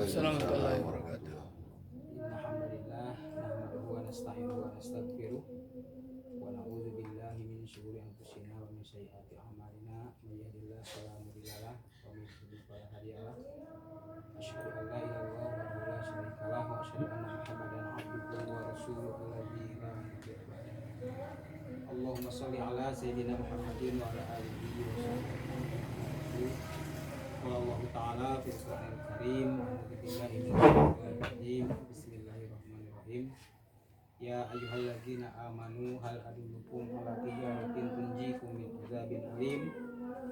warahmatullahi wabarakatuh. Alhamdulillah nahmaduhu wa nasta'inuhu wa nastaghfiruh wa na'udzu billahi min syururi anfusina wa min sayyiati a'malina may yahdihillahu fala mudilla lahu wa may yudlil fala hadiya lahu asyhadu an la ilaha illallah wa la syarika lahu wa asyhadu anna muhammadan abduhu wa rasuluhu alladzi la nabiyya ba'dahu. Allahumma shalli ala sayyidina Muhammadin wa ala alihi wa sahbihi. Qala Allah Ta'ala fil Qur'anil Karim, a'udzu billahi minasyaitonir rajim. Bismillahirrahmanirrahim. Ya ayyuhalladzina amanu hal adullukum ala tijaratin tunjikum min adzabin alim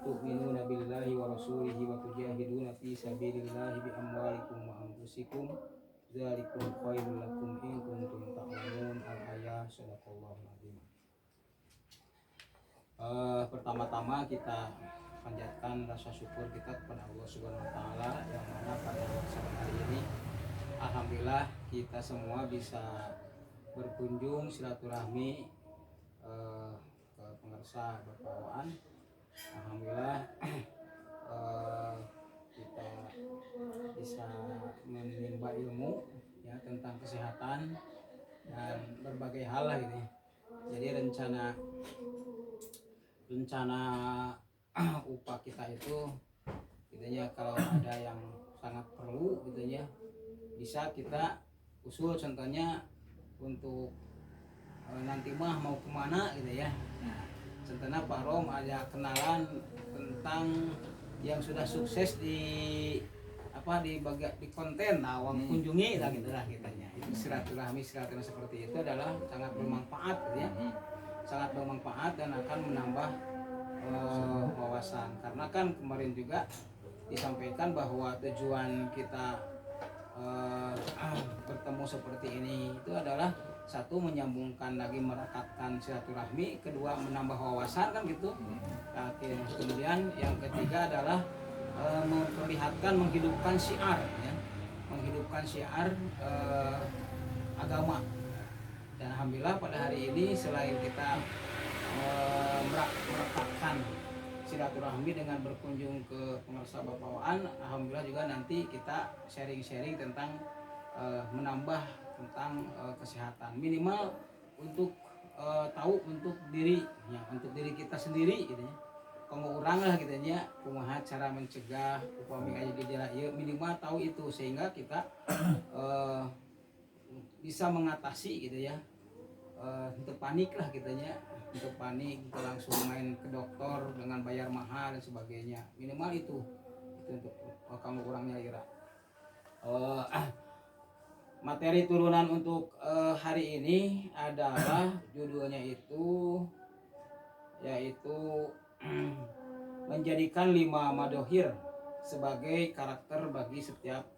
tu'minuna billahi wa rasulihi wa tujahiduna fi sabilillahi bi amwalikum wa anfusikum dzalikum khairul lakum in kuntum ta'lamun. Al-ayah. Shadaqallahul azim. Pertama-tama kita panjatkan rasa syukur kita kepada Allah Subhanahu wa taala yang mana pada sore hari ini alhamdulillah kita semua bisa berkunjung silaturahmi ke pengersa Bapawaan. Alhamdulillah kita bisa menimba ilmu ya tentang kesehatan dan berbagai hal lah ini. Jadi rencana upah kita itu gitu kalau ada yang sangat perlu gitu bisa kita usul contohnya untuk nanti mah mau kemana gitu ya. Contohnya Pak Rom ada kenalan tentang yang sudah sukses di konten kunjungi lah gitu lah kitanya. Itu silaturahmi seperti itu adalah sangat bermanfaat gitu ya. Sangat bermanfaat dan akan menambah wawasan, karena kan kemarin juga disampaikan bahwa tujuan kita bertemu seperti ini itu adalah satu menyambungkan lagi merekatkan silaturahmi, kedua menambah wawasan kan gitu. Kemudian yang ketiga adalah memperlihatkan menghidupkan syiar ya, menghidupkan syiar agama. Dan alhamdulillah pada hari ini selain kita merekatkan silaturahmi dengan berkunjung ke pengersa Bapawaan, alhamdulillah juga nanti kita sharing-sharing tentang menambah tentang kesehatan minimal untuk tahu untuk diri ya, untuk diri kita sendiri gitu ya. Kalau orang lah gitu ya, kumaha cara mencegah upami aya gejala ieu minimal tahu itu sehingga kita bisa mengatasi gitu ya. Untuk panik lah kitanya, untuk panik kita langsung main ke dokter dengan bayar mahal dan sebagainya, minimal itu untuk kamu kurangnya kira. Materi turunan untuk hari ini adalah judulnya itu yaitu menjadikan 5 madohir sebagai karakter bagi setiap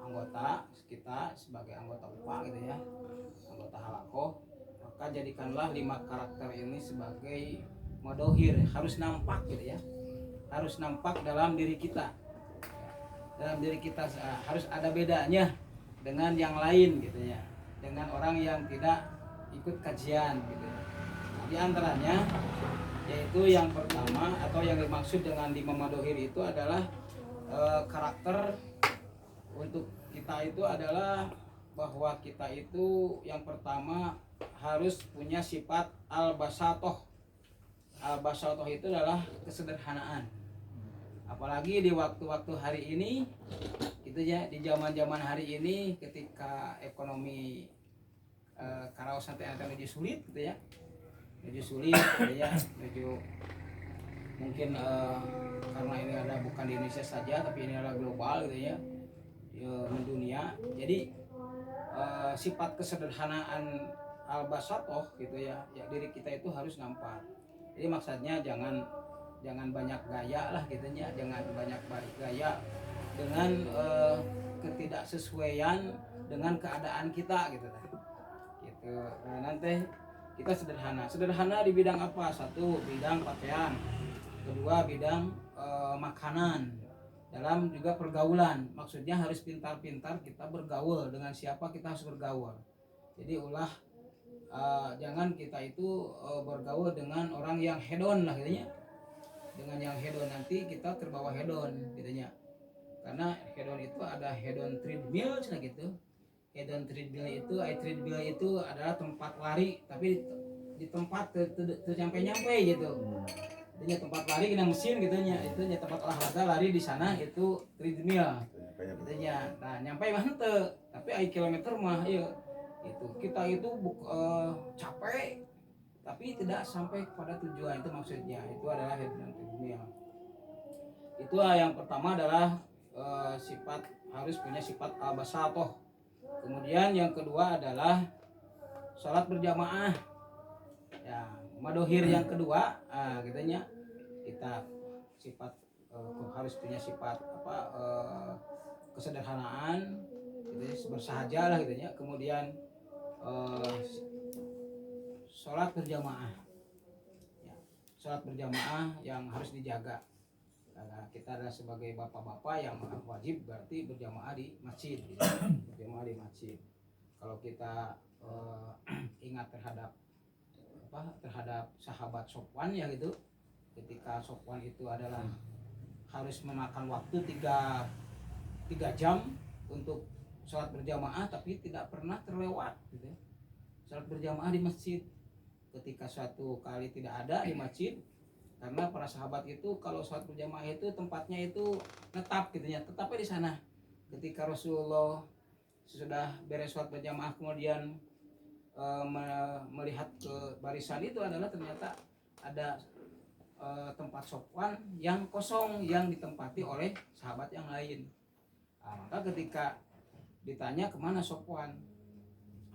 anggota kita sebagai anggota UPA gitu ya, anggota halakoh. Maka jadikanlah 5 karakter ini sebagai madohir, harus nampak gitu ya, harus nampak dalam diri kita. Dalam diri kita harus ada bedanya dengan yang lain gitu ya, dengan orang yang tidak ikut kajian gitu ya. Di antaranya yaitu yang pertama atau yang dimaksud dengan 5 madohir itu adalah karakter untuk kita itu adalah bahwa kita itu yang pertama harus punya sifat al-basatoh. Al-basatoh itu adalah kesederhanaan. Apalagi di waktu-waktu hari ini gitu ya, di zaman-zaman hari ini ketika ekonomi karaos nanti akan menuju sulit gitu ya. Menuju sulit gitu ya, menuju mungkin karena ini ada bukan di Indonesia saja tapi ini adalah global gitu ya. Mendunia. Jadi sifat kesederhanaan al-basatoh gitu ya, diri kita itu harus nampak. Jadi maksudnya jangan banyak gaya lah gitu ya, jangan banyak gaya dengan ketidaksesuaian dengan keadaan kita gitu. Gitu. Nah, nanti kita sederhana di bidang apa? Satu, bidang pakaian. Kedua, bidang makanan. Dalam juga pergaulan, maksudnya harus pintar-pintar kita bergaul, dengan siapa kita harus bergaul. Jadi jangan kita itu bergaul dengan orang yang hedon lah gitu ya. Dengan yang hedon nanti kita terbawa hedon gitu ya. Karena hedon hedon itu ada hedon treadmill cina gitu. Hedon treadmill itu adalah tempat lari tapi di tempat nyampe gitu. Itu tempat lari kena mesin gitu nya, itu nya tempat olahraga lari di sana itu treadmill. Gitu nya. Nah, nyampe mah henteu, tapi ai kilometer mah ieu. Itu kita itu capek tapi tidak sampai kepada tujuan, itu maksudnya. Itu adalah hedon treadmill. Itu yang pertama adalah sifat harus punya sifat al-basatoh. Kemudian yang kedua adalah sholat berjamaah. Ya, madohir yang kedua, gitunya kita sifat harus punya sifat kesederhanaan, gitu, bersahaja lah gitunya. Kemudian sholat berjamaah. Ya, sholat berjamaah yang harus dijaga. Karena kita adalah sebagai bapak-bapak yang wajib berarti berjamaah di masjid, gitu. Berjamaah di masjid. Kalau kita ingat terhadap sahabat Sofwan ya gitu, ketika Sofwan itu adalah harus memakan waktu 3 jam untuk sholat berjamaah tapi tidak pernah terlewat gitu. Sholat berjamaah di masjid ketika suatu kali tidak ada di masjid, karena para sahabat itu kalau sholat berjamaah itu tempatnya itu tetap gitu ya, tetapnya di sana. Ketika Rasulullah sudah beres sholat berjamaah kemudian melihat ke barisan itu adalah ternyata ada tempat Sofwan yang kosong yang ditempati oleh sahabat yang lain. Maka ketika ditanya kemana Sofwan,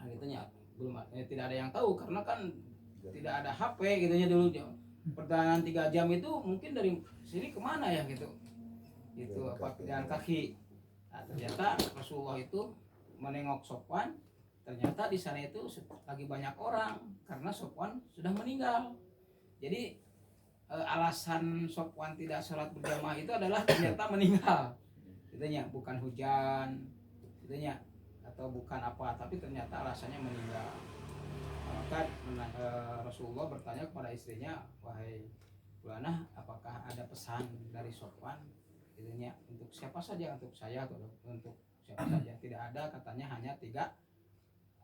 gitunya belum, tidak ada yang tahu karena kan tidak ada HP gitunya dulu. Perjalanan 3 jam itu mungkin dari sini kemana ya gitu, jalan kaki. Nah, ternyata Rasulullah itu menengok Sofwan, ternyata di sana itu lagi banyak orang karena Sofwan sudah meninggal. Jadi alasan Sofwan tidak sholat berjamaah itu adalah ternyata meninggal, gitunya, bukan hujan, gitunya, atau bukan apa, tapi ternyata alasannya meninggal. Maka Rasulullah bertanya kepada istrinya, wahai Fulanah, apakah ada pesan dari Sofwan, gitunya, untuk siapa saja, untuk saya, untuk siapa saja? Tidak ada, katanya hanya 3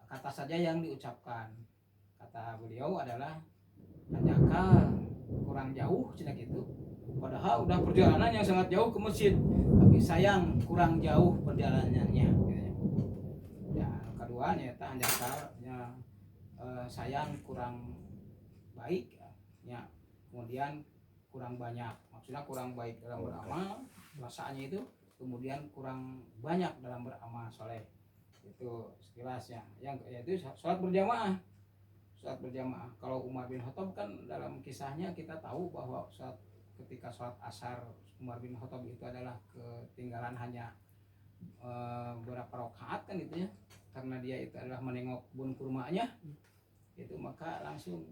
kata saja yang diucapkan. Kata beliau adalah hanjakal kurang jauh cina gitu, padahal udah perjalanan yang sangat jauh ke masjid, tapi sayang kurang jauh perjalanannya gitu. Ya, kedua nyata hanjakal sayang kurang baik ya, kemudian kurang banyak, maksudnya kurang baik dalam beramal perasaannya itu, kemudian kurang banyak dalam beramal soleh. Itu sekilasnya. Yang yaitu sholat berjamaah. Kalau Umar bin Khattab kan dalam kisahnya kita tahu bahwa ketika sholat asar Umar bin Khattab itu adalah ketinggalan hanya berapa rakaat kan gitu ya, karena dia itu adalah menengok kebun kurmanya itu, maka langsung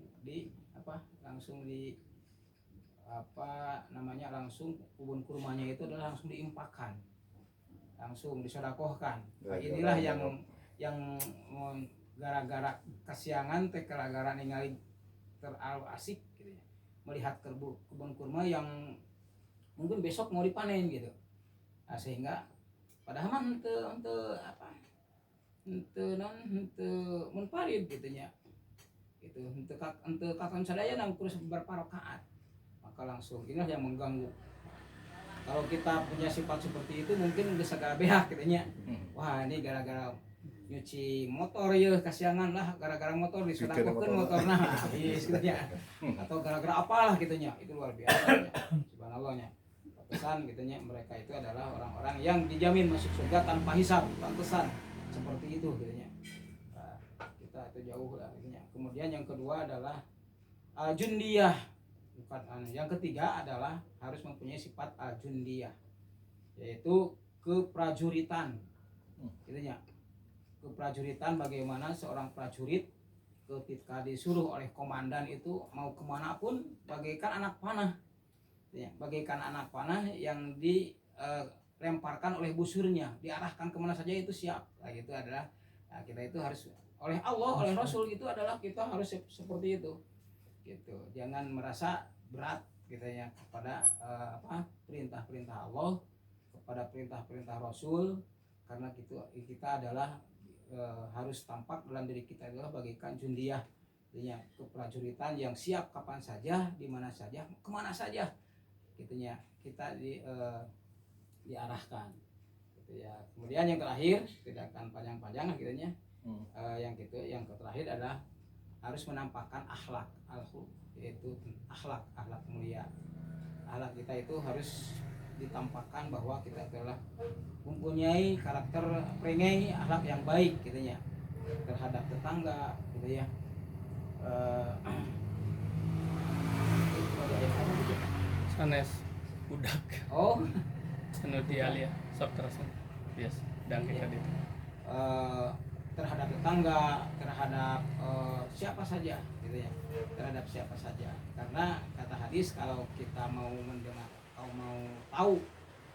langsung kebun kurmanya itu adalah langsung diimpakkan, langsung disodakohkan. Nah, inilah yang gara-gara kasiangan teh, gara-gara ningali terlalu asik gitu ya, melihat kebun kurma yang mungkin besok mau dipanen gitu. Nah, sehingga padahal mah henteu munfarid gitu nya. Itu henteu kakon sadaya nang kurus beberapa rakaat. Maka langsung inilah yang mengganggu. Kalau kita punya sifat seperti itu mungkin udah segala behak gitu nya. Wah, ini gara-gara nyuci motor ya kasiangan lah, gara-gara motor disodakohkeun motorna habis gitu nya. Atau gara-gara apalah gitu nya. Itu luar biasa ya. Subhanallahnya. Pantesan gitu nya, mereka itu adalah orang-orang yang dijamin masuk surga tanpa hisab. Pantesan seperti itu gitu nya. Nah, kita itu jauh lah gitu nya. Kemudian yang kedua adalah al-jundiyah. Yang ketiga adalah harus mempunyai sifat al-jundiyah, yaitu keprajuritan gitu ya. Keprajuritan, bagaimana seorang prajurit ketika disuruh oleh komandan itu mau kemanapun bagaikan anak panah ya, bagaikan anak panah yang dilemparkan oleh busurnya, diarahkan kemana saja itu siap. Nah, itu adalah kita itu harus oleh Allah, oleh Rasul itu adalah kita harus seperti itu gitu. Jangan merasa berat gitu ya kepada perintah-perintah Allah, pada perintah-perintah Rasul, karena kita adalah harus tampak dalam diri kita adalah bagaikan jundiyah, artinya keprajuritan yang siap kapan saja, di mana saja, kemana saja, gitunya kita diarahkan, gitu ya. Kemudian yang terakhir, tidak akan panjang-panjang gitunya, yang terakhir adalah harus menampakkan akhlak, yaitu akhlak mulia. Akhlak kita itu harus ditampakkan bahwa kita adalah mempunyai karakter perengai, akhlak yang baik gitu ya, terhadap tetangga gitu ya. Sanes budak. Oh, Sanuti alia sok terus. Bias dan kayak gitu. Terhadap tetangga, terhadap siapa saja gitu ya, terhadap siapa saja. Karena kata hadis, kalau kita mau mendengar, kalau mau tahu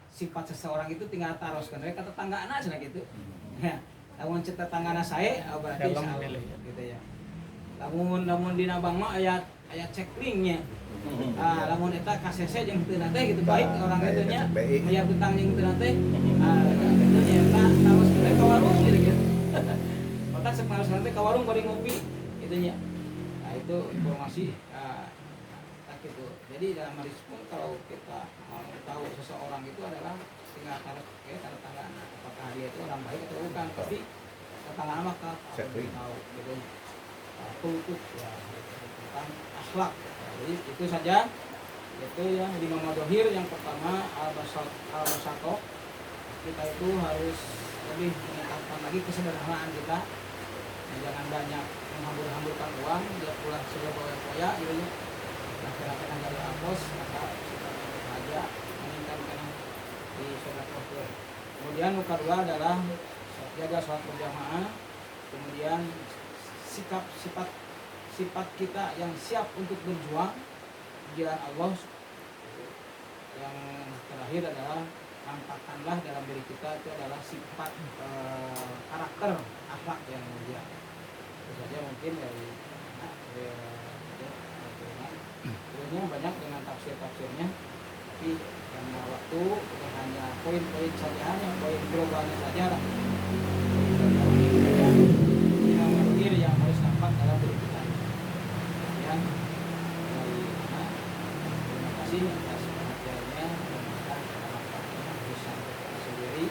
sifat seseorang itu tinggal taros kan mereka tetangga anak sana gitu. Ya, lamun cek tetangga anak saya berarti salah gitu ya. Lamun di nabang mah ayat checklinknya. Lamun eta KCC jeung teu nate gitu baik orang itu nya aya betang jeung teu nate. Gitu nya eta taros teh ka warung gitu. Otak separos nate ka warung bari ngopi gitu nya. Nah itu informasi gitu. Jadi dalam hadis pun kalau kita mau tahu seseorang itu adalah tinggal taruh tanda apakah dia itu orang baik atau bukan, tapi tetangga maka tahu gitu. Kultus ya tentang akhlak. Jadi itu saja, itu ya 5 madhahir. Yang pertama al-basato, kita itu harus lebih meningkatkan lagi kesederhanaan kita. Jangan banyak menghambur-hamburkan uang, dia pulang sudah bawa-bawa gitu. Laki-laki dari Apos, maka kita saja meningkatkan di sholat waktu. Kemudian yang kedua adalah jaga sholat berjamaah. Kemudian sifat kita yang siap untuk berjuang di jalan Allah. Yang terakhir adalah tampakkanlah dalam diri kita itu adalah sifat karakter akhlak yang mulia. Itu saja mungkin dari banyak dengan tafsir-tafsirnya, tapi karena waktu kita hanya poin-poin saja, yang poin globalnya saja lah. Ini yang harus nampak dalam diri kita. Kemudian terima kasih atas perhatiannya. Mudah-mudahan kita manfaatkan bisa kita sendiri.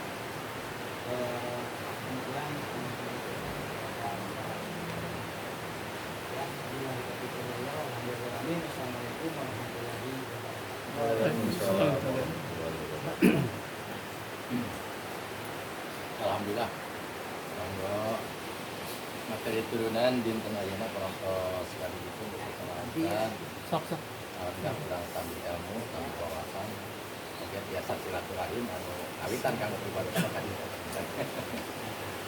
Kemudian Assalamualaikum warahmatullahi wabarakatuh. Alhamdulillah. Monggo materi turunan dinten ayeuna parantos sekali itu berkenan. Sok. Alhamdulillah kurang tambah ilmu, tambah wawasan. Oke biasa silaturahim anu awitan kanggo pribadi tadi.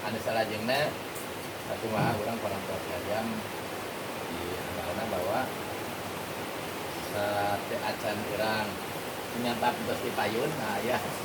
Anu salajengna sakumaha urang parantos jam di mana bahwa acan urang menyantap terus di payun, nah ya